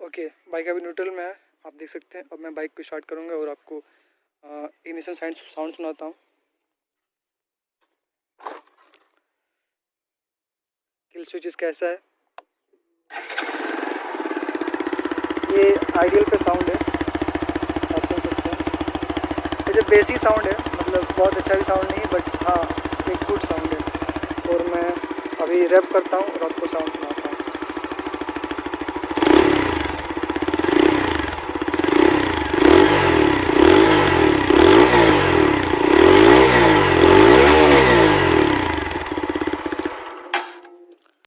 Okay, bike अभी neutral में है, आप देख सकते हैं। अब मैं बाइक को स्टार्ट करूँगा और आपको इग्निशन साउंड सुनाता हूँ। किल स्विचेस कैसा है, ये आइडियल पे साउंड है, आप सुन सकते हैं। ये जो बेसिक साउंड है, मतलब बहुत अच्छा भी साउंड नहीं है, बट हाँ एक गुड साउंड है। और मैं अभी रैप करता हूँ और आपको साउंड